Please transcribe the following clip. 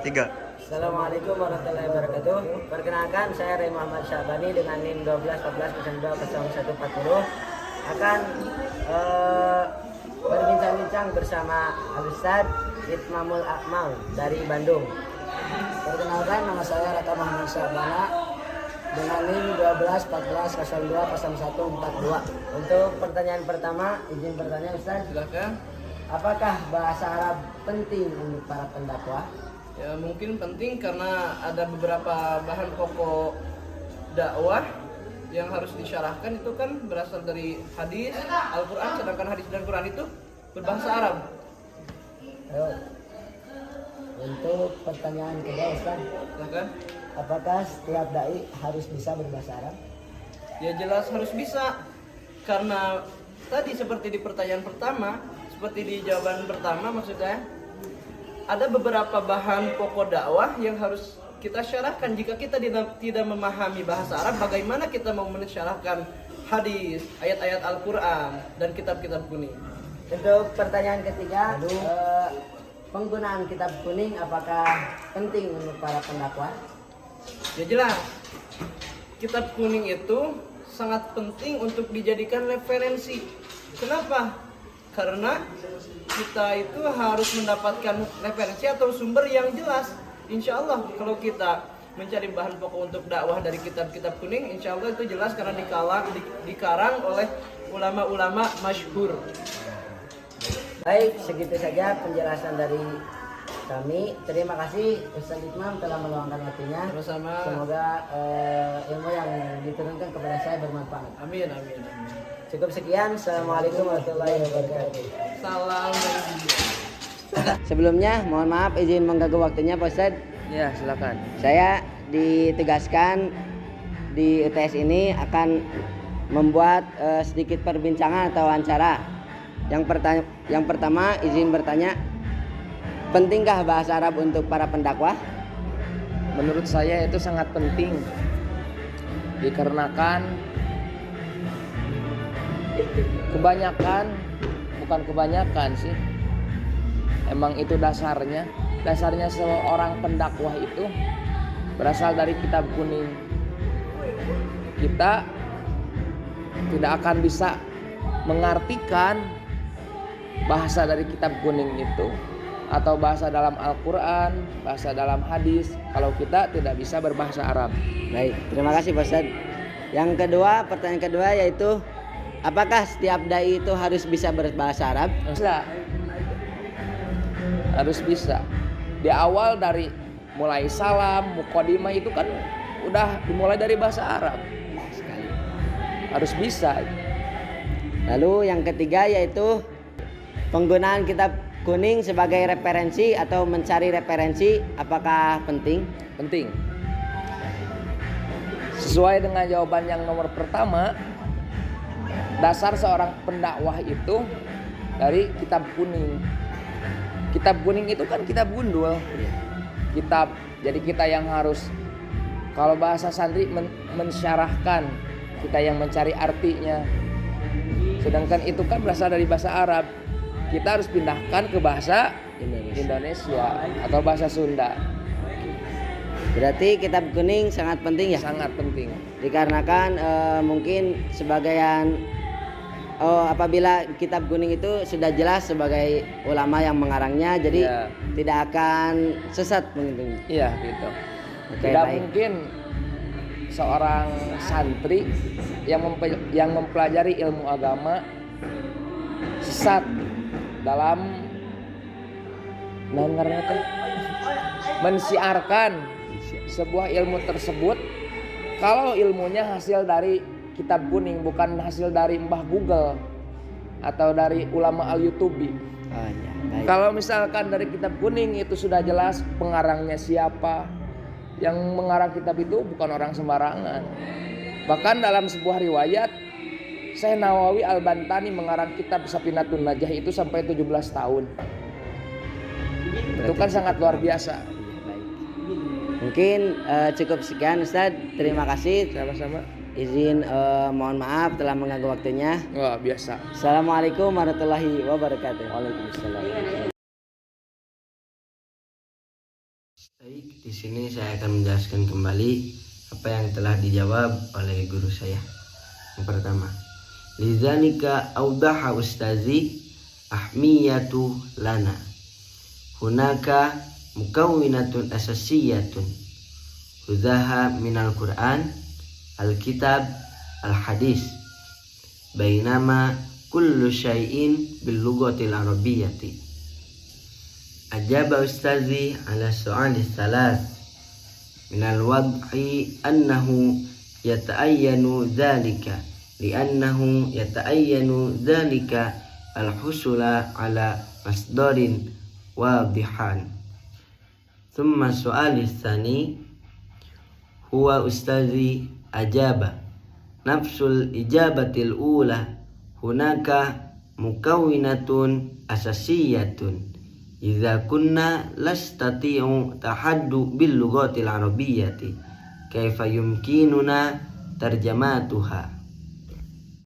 3. Assalamualaikum warahmatullahi wabarakatuh. Perkenalkan, saya Ray Muhammad Syabani dengan NIM 1214020140 akan berbincang-bincang bersama Al-Ustaz Itmamul Akmal dari Bandung. Perkenalkan, nama saya Raka Muhammad Syabana dengan NIM 1214020142. Untuk pertanyaan pertama, izin bertanya Ustaz. Silakan. Apakah bahasa Arab penting untuk para pendakwah? Ya, mungkin penting karena ada beberapa bahan pokok dakwah yang harus disyarahkan, itu kan berasal dari hadis, Al-Quran, sedangkan hadis dan Quran itu berbahasa Arab. Ayo. Untuk pertanyaan kedua Ustaz, Silakan. apakah setiap dai harus bisa berbahasa Arab? Ya jelas harus bisa, karena tadi seperti di pertanyaan pertama, seperti di jawaban pertama maksudnya, ada beberapa bahan pokok dakwah yang harus kita syarahkan. Jika kita tidak memahami bahasa Arab, bagaimana kita mau mensyarahkan hadis, ayat-ayat Al-Quran, dan kitab-kitab kuning? Untuk pertanyaan ketiga, penggunaan kitab kuning apakah penting untuk para pendakwah? Ya jelas, kitab kuning itu sangat penting untuk dijadikan referensi. Kenapa? Karena kita itu harus mendapatkan referensi atau sumber yang jelas. Insya Allah kalau kita mencari bahan pokok untuk dakwah dari kitab-kitab kuning, insya Allah itu jelas karena dikarang oleh ulama-ulama masyhur. Baik, segitu saja penjelasan dari kami. Terima kasih Ustaz Itmam telah meluangkan waktunya. Sama-sama. Semoga ilmu yang diturunkan kepada saya bermanfaat. Amin, amin, amin. Cukup sekian. Assalamualaikum warahmatullahi wabarakatuh. Salam dari Sebelumnya mohon maaf izin mengganggu waktunya Pak Ustaz. Ya, silakan. Saya ditugaskan di UTS ini akan membuat sedikit perbincangan atau wawancara. Yang pertama izin bertanya, pentingkah bahasa Arab untuk para pendakwah? Menurut saya itu sangat penting, dikarenakan bukan kebanyakan sih, emang itu dasarnya seorang pendakwah itu berasal dari kitab kuning. Kita tidak akan bisa mengartikan bahasa dari kitab kuning itu atau bahasa dalam Al-Quran, bahasa dalam hadis, kalau kita tidak bisa berbahasa Arab. Baik, terima kasih Pak Ustaz. Yang kedua, pertanyaan kedua yaitu, apakah setiap dai itu harus bisa berbahasa Arab? Bisa. Harus bisa. Di awal dari mulai salam, muqaddimah itu kan udah dimulai dari bahasa Arab. Harus bisa. Lalu yang ketiga yaitu penggunaan kitab kuning sebagai referensi atau mencari referensi, apakah penting? Penting. Sesuai dengan jawaban yang nomor pertama, dasar seorang pendakwah itu dari kitab kuning. Kitab kuning itu kan kitab gundul. Jadi kita yang harus, kalau bahasa santri mensyarahkan, kita yang mencari artinya. Sedangkan itu kan berasal dari bahasa Arab. Kita harus pindahkan ke bahasa Indonesia atau bahasa Sunda. Berarti kitab kuning sangat penting ya? Sangat penting. Dikarenakan mungkin sebagian apabila kitab kuning itu sudah jelas sebagai ulama yang mengarangnya, jadi tidak akan sesat mungkin. Iya gitu. Oke, tidak baik. mungkin seorang santri yang mempelajari ilmu agama sesat dalam mensiarkan sebuah ilmu tersebut kalau ilmunya hasil dari kitab kuning, bukan hasil dari Mbah Google atau dari ulama al-YouTubi. Oh, ya, baik. Kalau misalkan dari kitab kuning itu sudah jelas pengarangnya siapa, yang mengarang kitab itu bukan orang sembarangan. Bahkan dalam sebuah riwayat, Syekh Nawawi Al-Bantani mengarang kitab Safinatun Najah itu sampai 17 tahun. Itu kan sangat luar biasa. Mungkin cukup sekian Ustaz. Terima kasih. Sama-sama. Izin mohon maaf telah mengganggu waktunya. Wah, biasa. Assalamualaikum warahmatullahi wabarakatuh. Waalaikumsalam. Baik, di sini saya akan menjelaskan kembali apa yang telah dijawab oleh guru saya. Yang pertama, lidzalika awdaha ustazi ahmiyatu lana. Hunaka mukawwinatun asasiyatun. Hudaha minal Qur'an, al-kitab, al-hadis. Bainama kullu syai'in bil lughatil arabiyyati. أجاب أستاذي على السؤال الثلاث من الوضع أنه يتأين ذلك لأنه يتأين ذلك الحصول على مصدر واضحان. ثم السؤال الثاني هو أستاذي أجاب نفس الإجابة الأولى هناك مكونة أساسية إذا كنا نستطيع تحدث باللغات العربية كيف يمكننا ترجمتها.